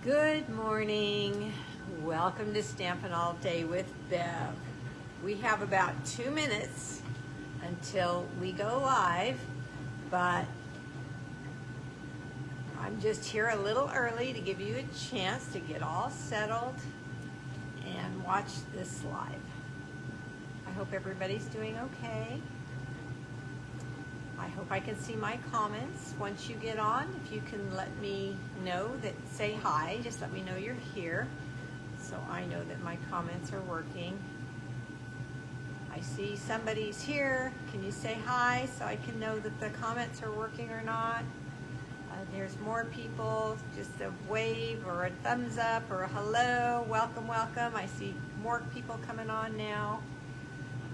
Good morning. Welcome to Stampin' All Day with Bev. We have about 2 minutes until we go live, but I'm just here a little early to give you a chance to get all settled and watch this live. I hope everybody's doing okay. I hope I can see my comments once you get on. If you can let me know that, say hi, just let me know you're here so I know that my comments are working. I see somebody's here. Can you say hi so I can know that the comments are working or not? There's more people. Just a wave or a thumbs up or a hello. Welcome, welcome. I see more people coming on now,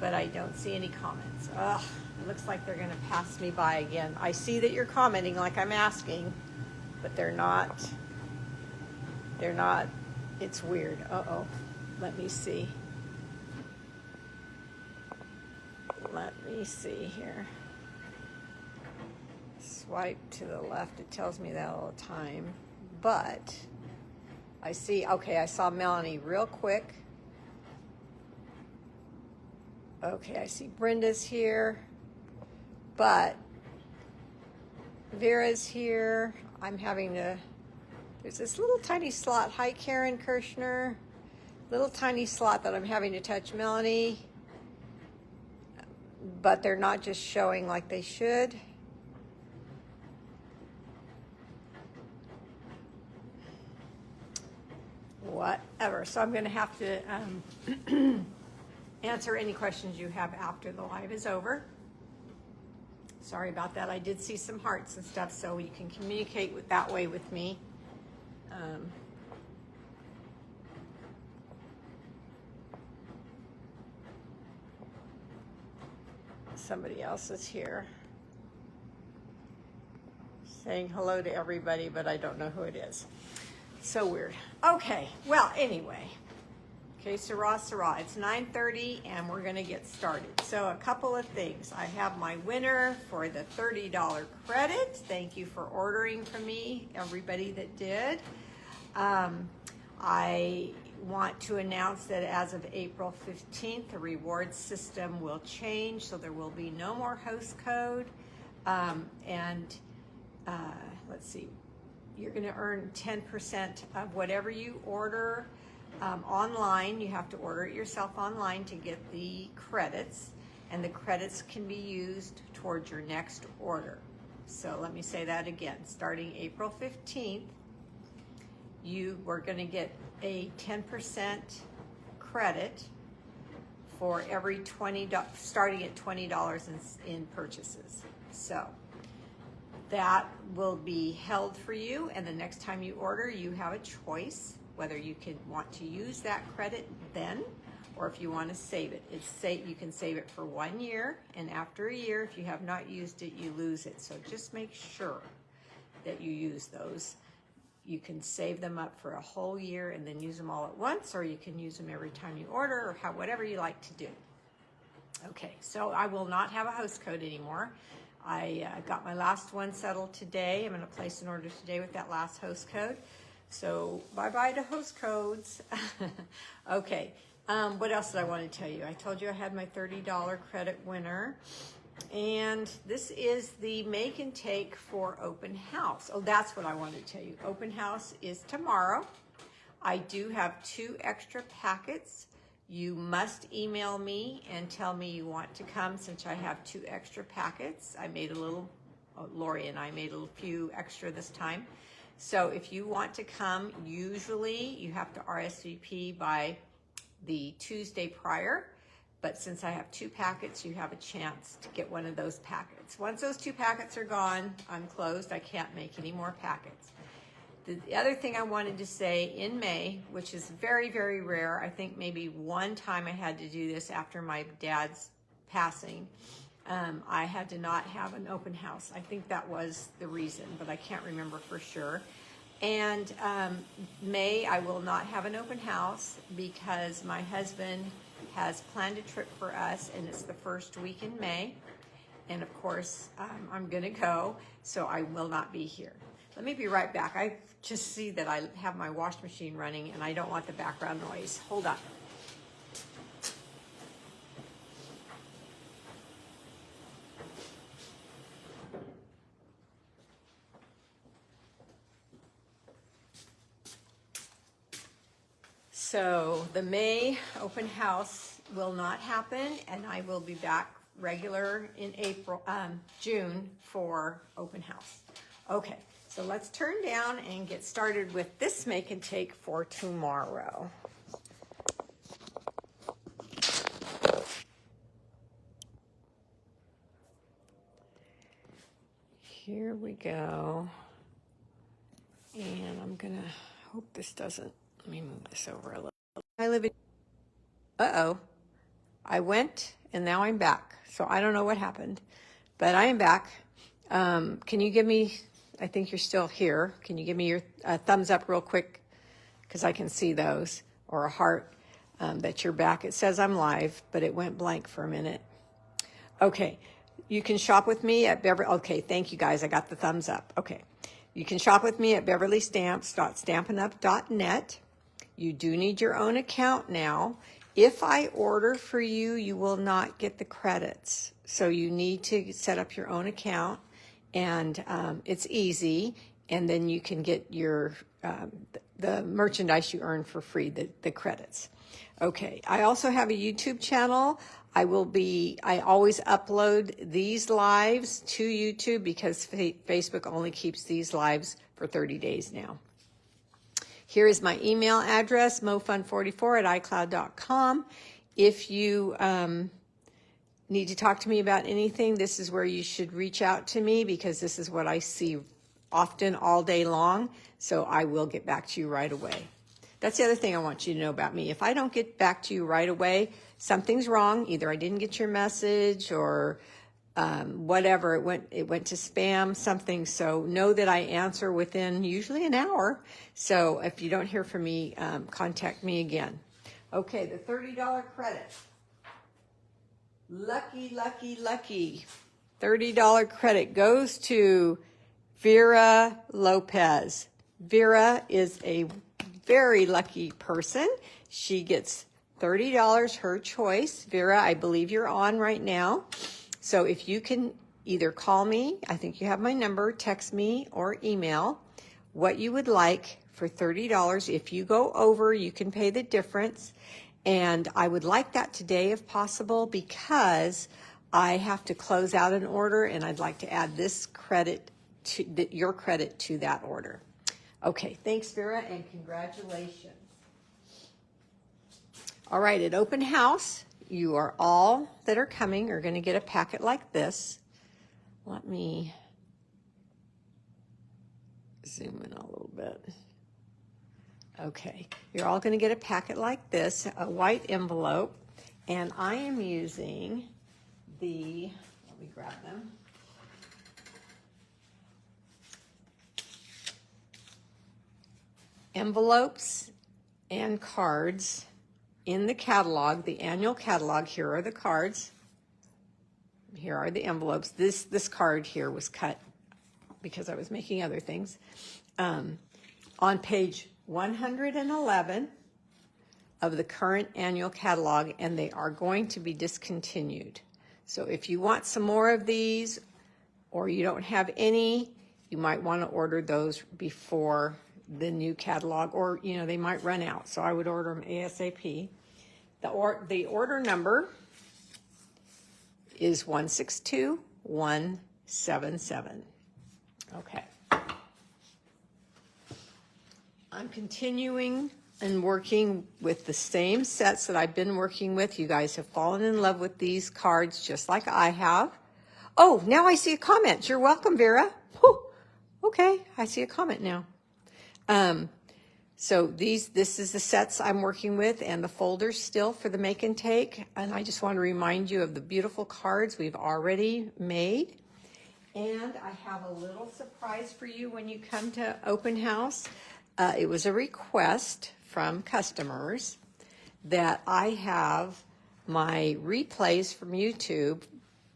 but I don't see any comments. Ugh. It looks like they're going to pass me by again. I see that you're commenting like I'm asking, but they're not. They're not. It's weird. Uh-oh. Let me see. Let me see here. Swipe to the left. It tells me that all the time. But I see. Okay, I saw Melanie real quick. Okay, I see Brenda's here. But Vera's here. I'm having to, there's this little tiny slot. Hi, Karen Kirshner. Little tiny slot that I'm having to touch Melanie. But they're not just showing like they should. Whatever. So I'm going to have to answer any questions you have after the live is over. Sorry about that. I did see some hearts and stuff, so you can communicate that way with me. Somebody else is here saying hello to everybody, but I don't know who it is. So weird. Okay, well, anyway. Okay, Sarah, it's 9:30 and we're gonna get started. So a couple of things. I have my winner for the $30 credit. Thank you for ordering from me, everybody that did. I want to announce that as of April 15th, the reward system will change, so there will be no more host code. Let's see, you're gonna earn 10% of whatever you order. Online, you have to order it yourself online to get the credits, and the credits can be used towards your next order. So let me say that again. Starting April 15th, you are going to get a 10% credit for every $20, starting at $20 in purchases. So that will be held for you, and the next time you order, you have a choice whether you want to use that credit then, or if you want to save it. You can save it for 1 year, and after a year, if you have not used it, you lose it. So just make sure that you use those. You can save them up for a whole year and then use them all at once, or you can use them every time you order, or whatever you like to do. Okay, so I will not have a host code anymore. I got my last one settled today. I'm going to place an order today with that last host code. So bye-bye to host codes. Okay, what else did I want to tell you? I told you I had my $30 credit winner. And this is the make and take for open house. Oh, that's what I wanted to tell you. Open house is tomorrow. I do have 2 extra packets. You must email me and tell me you want to come, since I have 2 extra packets. I made a little, Lori and I made a few extra this time. So if you want to come, usually you have to RSVP by the Tuesday prior. But since I have 2 packets, you have a chance to get one of those packets. Once those 2 packets are gone, I'm closed. I can't make any more packets. The other thing I wanted to say, in May, which is very, very rare, I think maybe one time I had to do this after my dad's passing, I had to not have an open house. I think that was the reason, but I can't remember for sure. And May, I will not have an open house because my husband has planned a trip for us, and it's the first week in May. And of course, I'm gonna go, so I will not be here. Let me be right back. I just see that I have my wash machine running and I don't want the background noise. Hold on. So the May open house will not happen, and I will be back regular in June for open house. Okay, so let's turn down and get started with this make and take for tomorrow. Here we go. And I'm gonna hope this doesn't, let me move this over a little. I live in, uh-oh, I went and now I'm back. So I don't know what happened, but I am back. Can you give me, I think you're still here. Can you give me your thumbs up real quick? Because I can see those, or a heart that you're back. It says I'm live, but it went blank for a minute. Okay, you can shop with me at Beverlee. Okay, thank you guys. I got the thumbs up. Okay, you can shop with me at beverleestamps.stampinup.net. You do need your own account now. If I order for you, you will not get the credits. So you need to set up your own account, and it's easy. And then you can get your the merchandise you earn for free, the credits. Okay, I also have a YouTube channel. I always upload these lives to YouTube because Facebook only keeps these lives for 30 days now. Here is my email address, mofun44@icloud.com. If you need to talk to me about anything, this is where you should reach out to me, because this is what I see often all day long. So I will get back to you right away. That's the other thing I want you to know about me. If I don't get back to you right away, something's wrong. Either I didn't get your message, or whatever, it went to spam, something. So know that I answer within usually an hour. So if you don't hear from me, contact me again. Okay, the $30 credit. Lucky, lucky, lucky. $30 credit goes to Vera Lopez. Vera is a very lucky person. She gets $30, her choice. Vera, I believe you're on right now. So if you can either call me, I think you have my number, text me, or email what you would like for $30. If you go over, you can pay the difference. And I would like that today if possible, because I have to close out an order and I'd like to add this credit to your credit to that order. Okay, thanks, Vera, and congratulations. All right, at open house, you are all that are coming are going to get a packet like this. Let me zoom in a little bit. Okay, you're all going to get a packet like this, a white envelope, and I am using let me grab them. Envelopes and cards in the catalog, the annual catalog. Here are the cards. Here are the envelopes. This card here was cut because I was making other things. On page 111 of the current annual catalog, and they are going to be discontinued. So if you want some more of these, or you don't have any, you might want to order those before the new catalog, or they might run out. So I would order them ASAP. The order number is 162177. Okay. I'm continuing and working with the same sets that I've been working with. You guys have fallen in love with these cards just like I have. Oh, now I see a comment. You're welcome, Vera. Whew. Okay, I see a comment now. So this is the sets I'm working with, and the folders still for the make and take. And I just want to remind you of the beautiful cards we've already made. And I have a little surprise for you when you come to open house. It was a request from customers that I have my replays from YouTube,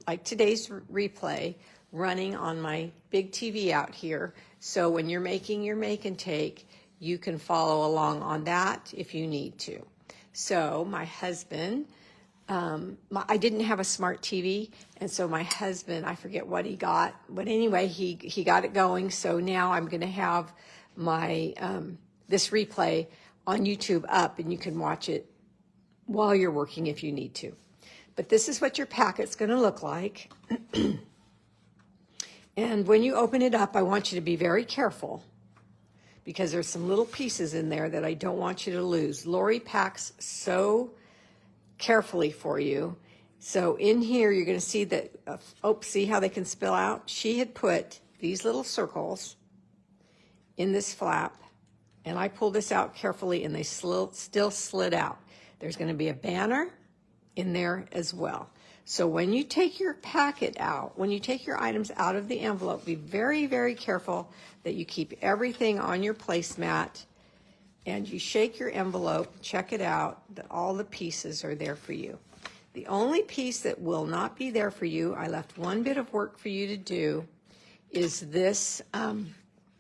like today's replay, running on my big TV out here. So when you're making your make and take, you can follow along on that if you need to. So my husband, I didn't have a smart TV, and so my husband, I forget what he got, but anyway, he got it going. So now I'm going to have my this replay on YouTube up, and you can watch it while you're working if you need to. But this is what your packet's going to look like. And when you open it up, I want you to be very careful because there's some little pieces in there that I don't want you to lose. Lori packs so carefully for you. So in here, you're going to see that, see how they can spill out? She had put these little circles in this flap, and I pulled this out carefully, and they still slid out. There's going to be a banner in there as well. So when you take your packet out, when you take your items out of the envelope, be very, very careful that you keep everything on your placemat, and you shake your envelope, check it out, that all the pieces are there for you. The only piece that will not be there for you, I left one bit of work for you to do, is this,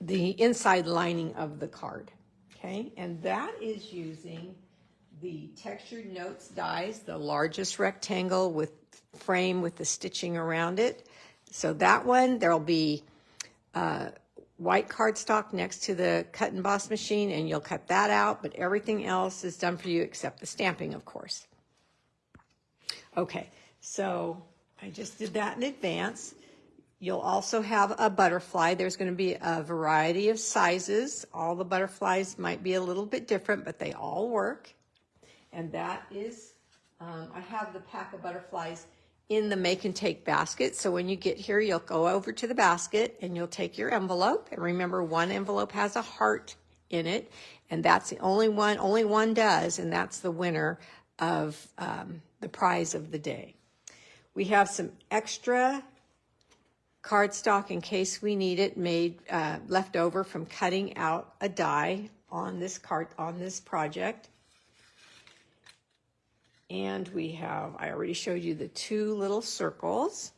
the inside lining of the card, okay? And that is using the Textured Notes dies, the largest rectangle with frame with the stitching around it. So that one, there'll be white cardstock next to the cut and emboss machine, and you'll cut that out, but everything else is done for you except the stamping, of course. Okay, so I just did that in advance. You'll also have a butterfly. There's going to be a variety of sizes. All the butterflies might be a little bit different, but they all work. And that is, I have the pack of butterflies in the make and take basket. So when you get here, you'll go over to the basket and you'll take your envelope. And remember, one envelope has a heart in it, and that's the only one does, and that's the winner of the prize of the day. We have some extra cardstock in case we need it, made left over from cutting out a die on this project. And we have, I already showed you the two little circles.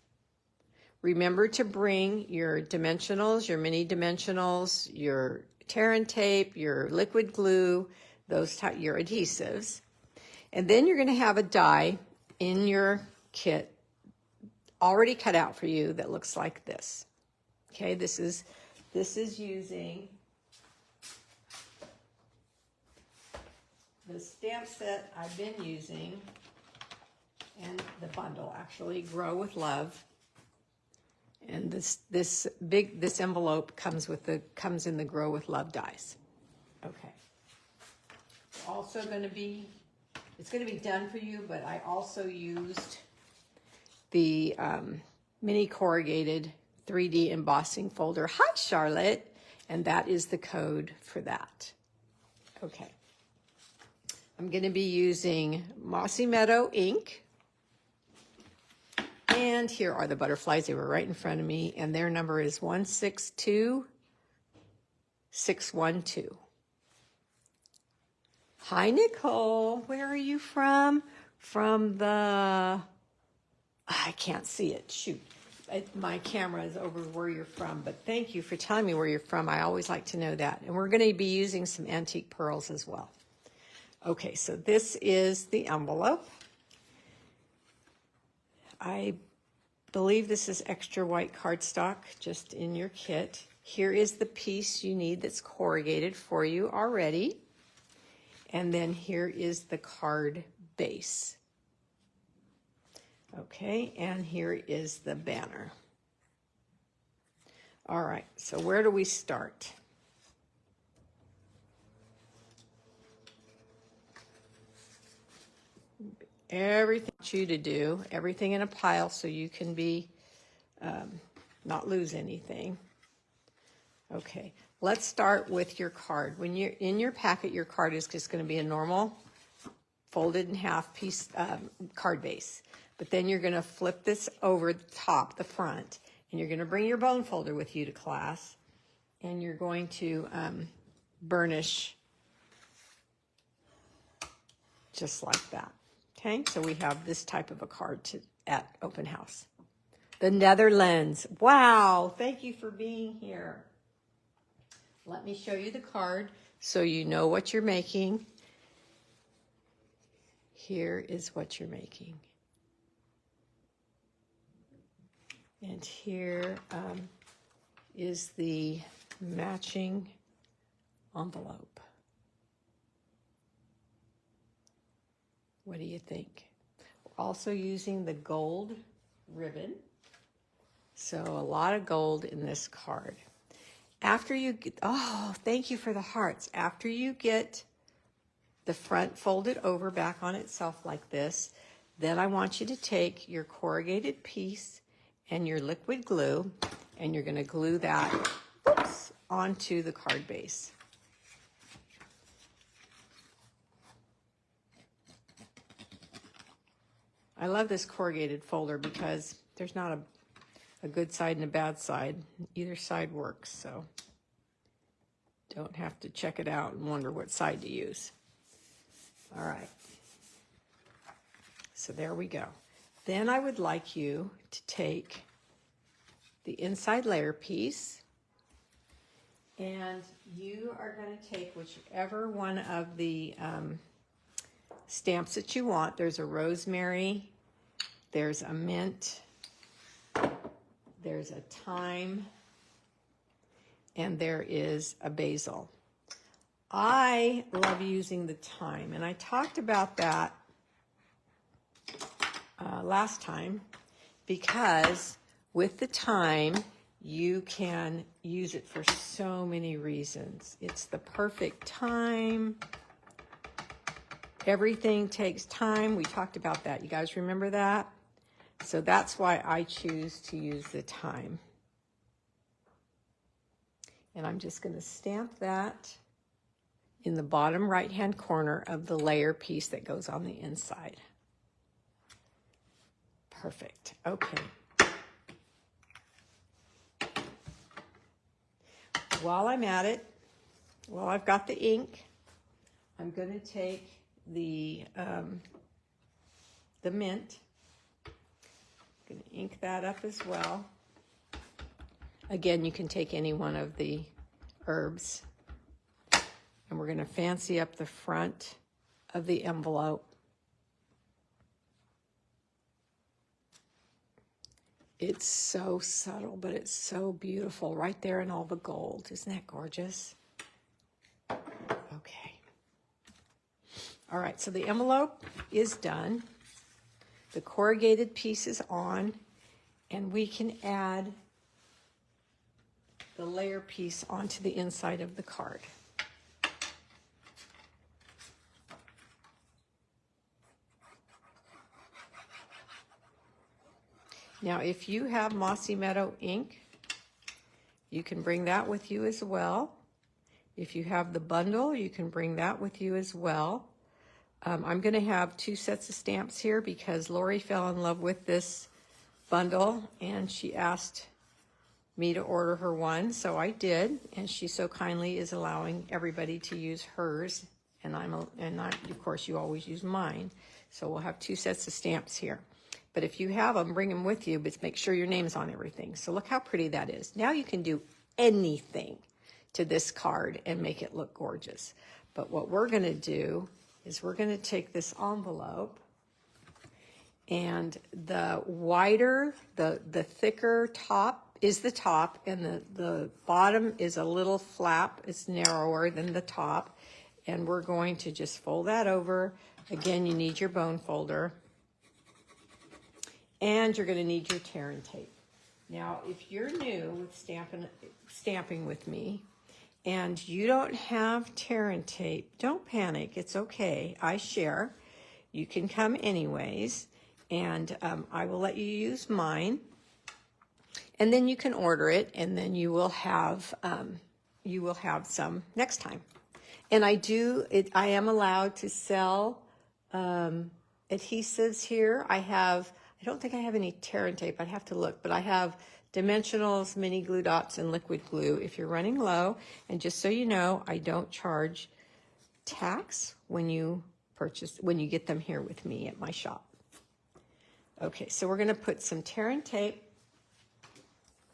Remember to bring your dimensionals, your mini dimensionals, your tear and tape, your liquid glue, your adhesives. And then you're going to have a die in your kit already cut out for you that looks like this. Okay, this is using the stamp set I've been using, and the bundle actually, Grow with Love. And this envelope comes in the Grow with Love dies. Okay. It's also going to be done for you, but I also used the mini corrugated 3D embossing folder. Hi, Charlotte. And that is the code for that. Okay. I'm going to be using Mossy Meadow ink. And here are the butterflies. They were right in front of me, and their number is 162612. Hi, Nicole. Where are you from? From the... I can't see it. Shoot. My camera is over where you're from, but thank you for telling me where you're from. I always like to know that. And we're going to be using some antique pearls as well. Okay, so this is the envelope. I believe this is extra white cardstock just in your kit. Here is the piece you need that's corrugated for you already. And then here is the card base. Okay, and here is the banner. All right, so where do we start? Everything I want you to do, everything in a pile so you can be, not lose anything. Okay, let's start with your card. When you're in your packet, your card is just going to be a normal folded in half piece card base. But then you're going to flip this over the top, the front, and you're going to bring your bone folder with you to class, and you're going to burnish just like that. Okay, so we have this type of a card at open house. The Netherlands. Wow, thank you for being here. Let me show you the card so you know what you're making. Here is what you're making. And here is the matching envelope. What do you think? We're also using the gold ribbon. So a lot of gold in this card. After you get, oh, thank you for the hearts. After you get the front folded over back on itself like this, then I want you to take your corrugated piece and your liquid glue, and you're going to glue that onto the card base. I love this corrugated folder because there's not a good side and a bad side. Either side works, so don't have to check it out and wonder what side to use. All right. So there we go. Then I would like you to take the inside layer piece, and you are going to take whichever one of the stamps that you want. There's a rosemary, there's a mint, there's a thyme, and there is a basil. I love using the thyme, and I talked about that last time, because with the thyme you can use it for so many reasons. It's the perfect time. Everything takes time. We talked about that. You guys remember that? So that's why I choose to use the thyme. And I'm just going to stamp that in the bottom right-hand corner of the layer piece that goes on the inside. Perfect. Okay. While I'm at it, while I've got the ink, I'm going to take the mint. I'm going to ink that up as well. Again, you can take any one of the herbs. And we're going to fancy up the front of the envelope. It's so subtle, but it's so beautiful right there in all the gold. Isn't that gorgeous? Okay. All right, so the envelope is done. The corrugated piece is on, and we can add the layer piece onto the inside of the card. Now, if you have Mossy Meadow ink, you can bring that with you as well. If you have the bundle, you can bring that with you as well. I'm going to have 2 sets of stamps here because Lori fell in love with this bundle and she asked me to order her one, so I did, and she so kindly is allowing everybody to use hers, and of course you always use mine. So we'll have 2 sets of stamps here. But if you have them, bring them with you, but make sure your name's on everything. So look how pretty that is. Now you can do anything to this card and make it look gorgeous. But what we're going to do is we're going to take this envelope, and the wider, the thicker top is the top, and the bottom is a little flap. It's narrower than the top. And we're going to just fold that over. Again, you need your bone folder. And you're going to need your tear and tape. Now, if you're new with stamping with me, and you don't have tear and tape, don't panic. It's okay. I share. You can come anyways, and I will let you use mine. And then you can order it, and then you will have some next time. And I am allowed to sell adhesives here. I don't think I have any tear and tape. I'd have to look, but I have dimensionals, mini glue dots, and liquid glue if you're running low. And just so you know, I don't charge tax when you get them here with me at my shop. Okay, so we're going to put some tear and tape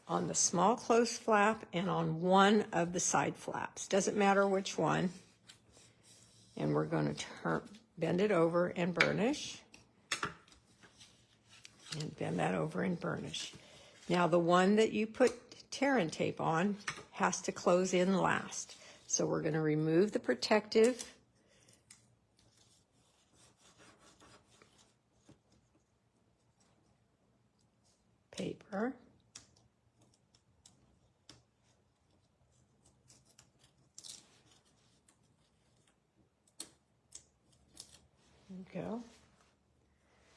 on the small closed flap and on one of the side flaps. Doesn't matter which one. And we're going to bend it over and burnish. And bend that over and burnish. Now the one that you put tear and tape on has to close in last. So we're going to remove the protective paper. There we go.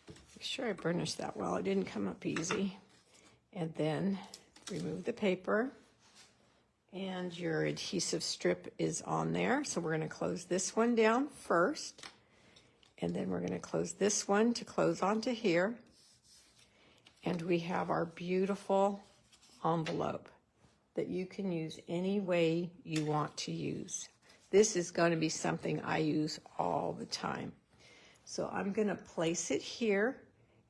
Make sure I burnished that well. It didn't come up easy. And then remove the paper. And your adhesive strip is on there. So we're going to close this one down first. And then we're going to close this one to close onto here. And we have our beautiful envelope that you can use any way you want to use. This is going to be something I use all the time. So I'm going to place it here,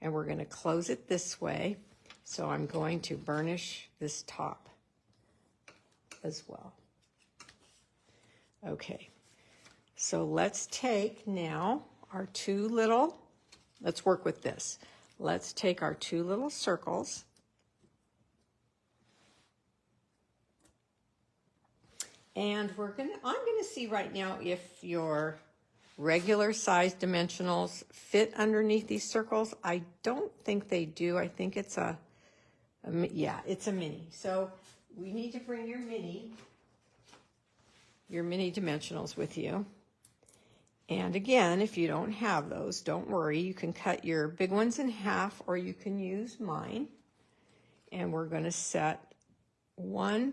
and we're going to close it this way. So I'm going to burnish this top as well. Okay, so let's take now our let's work with this. Let's take our 2 little circles and I'm gonna see right now if your regular size dimensionals fit underneath these circles. I don't think they do. I think it's yeah, it's a mini. So we need to bring your mini dimensionals with you. And again, if you don't have those, don't worry. You can cut your big ones in half, or you can use mine. And we're going to set one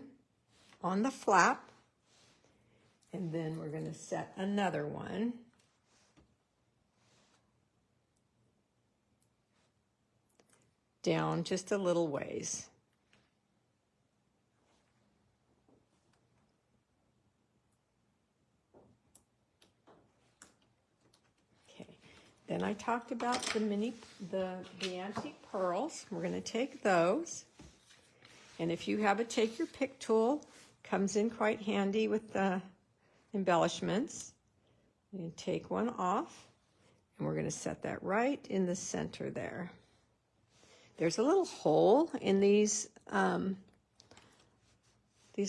on the flap, and then we're going to set another one down just a little ways. Then I talked about the antique pearls. We're going to take those. And if you have a take your pick tool, comes in quite handy with the embellishments. You take one off, and we're going to set that right in the center there. There's a little hole in these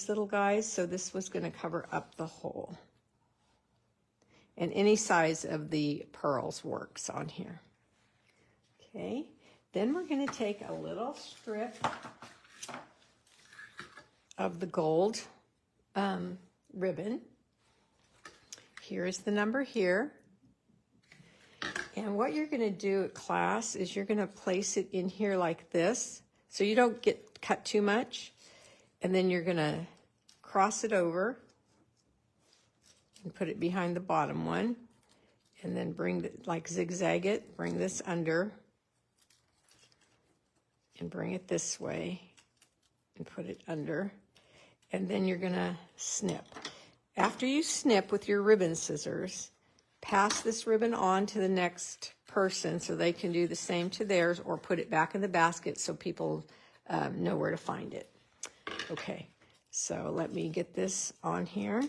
little guys, so this was going to cover up the hole. And any size of the pearls works on here. Okay, then we're going to take a little strip of the gold ribbon. Here's the number here. And what you're going to do at class is you're going to place it in here like this, so you don't get cut too much. And then you're going to cross it over and put it behind the bottom one, and then zigzag it, bring this under, and bring it this way, and put it under, and then you're gonna snip. After you snip with your ribbon scissors, pass this ribbon on to the next person so they can do the same to theirs, or put it back in the basket so people know where to find it. Okay, so let me get this on here.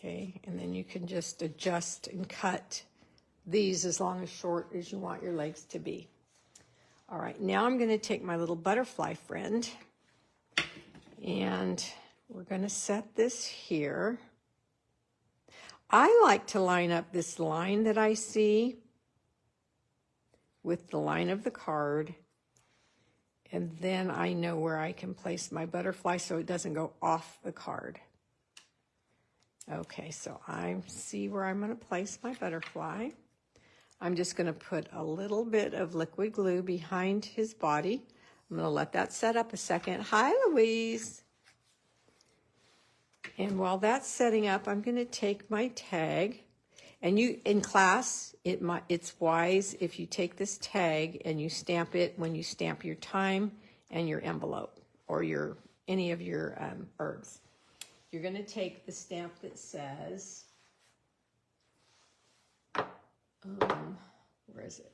Okay, and then you can just adjust and cut these as long as short as you want your legs to be. All right, now I'm going to take my little butterfly friend, and we're going to set this here. I like to line up this line that I see with the line of the card, and then I know where I can place my butterfly so it doesn't go off the card. Okay, so I see where I'm going to place my butterfly. I'm just going to put a little bit of liquid glue behind his body. I'm going to let that set up a second. Hi, Louise. And while that's setting up, I'm going to take my tag. And you, in class, it's wise if you take this tag and you stamp it when you stamp your time and your envelope, or any of your herbs. You're going to take the stamp that says Where is it?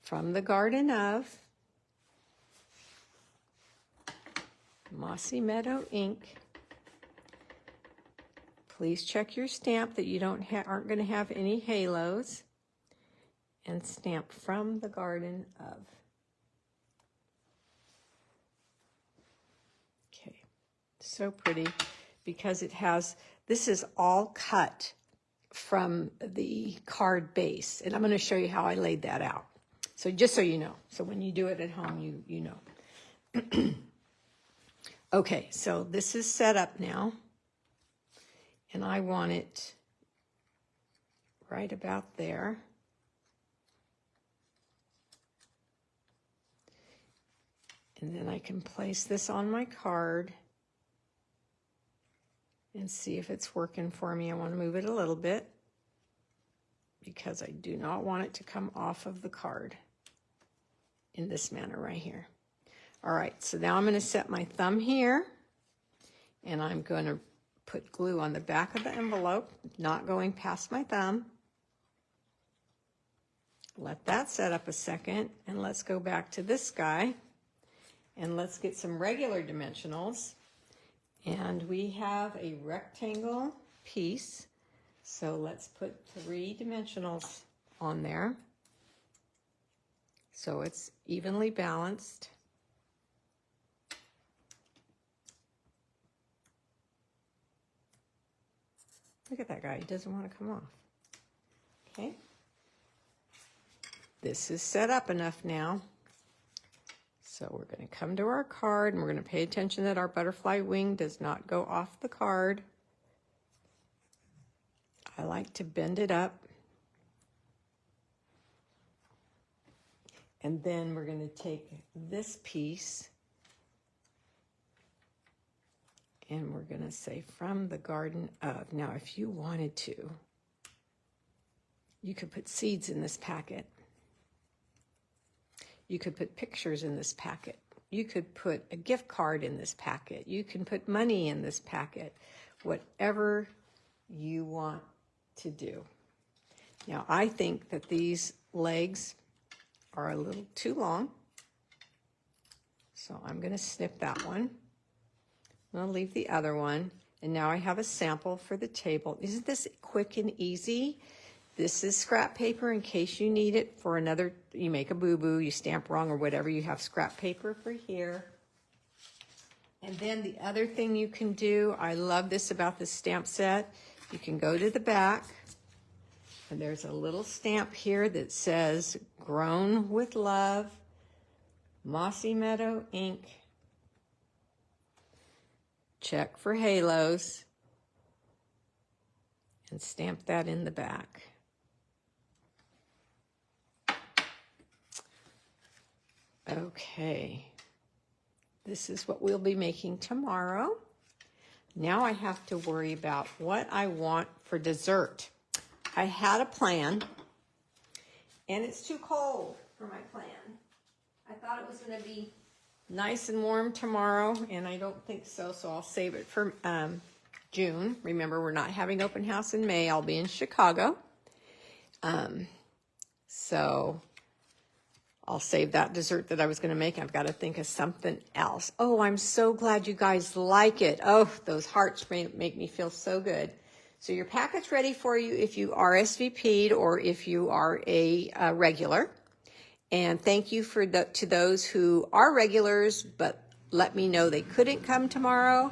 From the Garden of Mossy Meadow Ink. Please check your stamp that you aren't going to have any halos. And stamp from the Garden of. Okay, so pretty because it has, this is all cut from the card base. And I'm going to show you how I laid that out. So just so you know. So when you do it at home, you know. Okay, so this is set up now. And I want it right about there. And then I can place this on my card and see if it's working for me. I want to move it a little bit because I do not want it to come off of the card in this manner right here. All right, so now I'm going to set my thumb here and I'm going to put glue on the back of the envelope, not going past my thumb. Let that set up a second, and let's go back to this guy. And let's get some regular dimensionals. And we have a rectangle piece. So let's put 3 dimensionals on there. So it's evenly balanced. Look at that guy, he doesn't want to come off. Okay. This is set up enough now. So we're going to come to our card, and we're going to pay attention that our butterfly wing does not go off the card. I like to bend it up. And then we're going to take this piece, and we're going to say from the Garden of. Now, if you wanted to, you could put seeds in this packet. You could put pictures in this packet. You could put a gift card in this packet. You can put money in this packet. Whatever you want to do. Now, I think that these legs are a little too long. So I'm going to snip that one. I'll leave the other one. And now I have a sample for the table. Isn't this quick and easy? This is scrap paper in case you need it for another, you make a boo-boo, you stamp wrong or whatever, you have scrap paper for here. And then the other thing you can do, I love this about the stamp set, you can go to the back, and there's a little stamp here that says, Grown with Love, Mossy Meadow Ink. Check for halos, and stamp that in the back. Okay, this is what we'll be making tomorrow. Now I have to worry about what I want for dessert. I had a plan, and it's too cold for my plan. I thought it was going to be nice and warm tomorrow, and I don't think so, so I'll save it for June. Remember, we're not having open house in May. I'll be in Chicago. So I'll save that dessert that I was going to make. I've got to think of something else. Oh, I'm so glad you guys like it. Oh, those hearts make me feel so good. So your packet's ready for you if you RSVP'd or if you are a regular. And thank you to those who are regulars, but let me know they couldn't come tomorrow.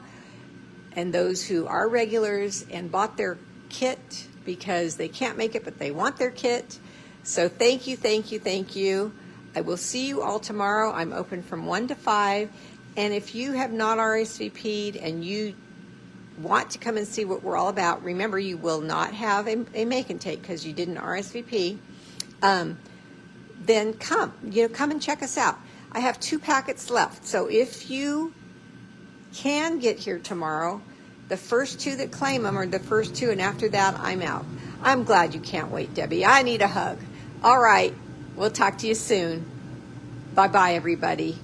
And those who are regulars and bought their kit because they can't make it, but they want their kit. So thank you, thank you, thank you. I will see you all tomorrow. I'm open from 1 to 5. And if you have not RSVP'd and you want to come and see what we're all about, remember you will not have a make and take because you didn't RSVP. Then come and check us out. I have 2 packets left. So if you can get here tomorrow, the first 2 that claim them are the first 2, and after that, I'm out. I'm glad you can't wait, Debbie. I need a hug. All right. We'll talk to you soon. Bye-bye, everybody.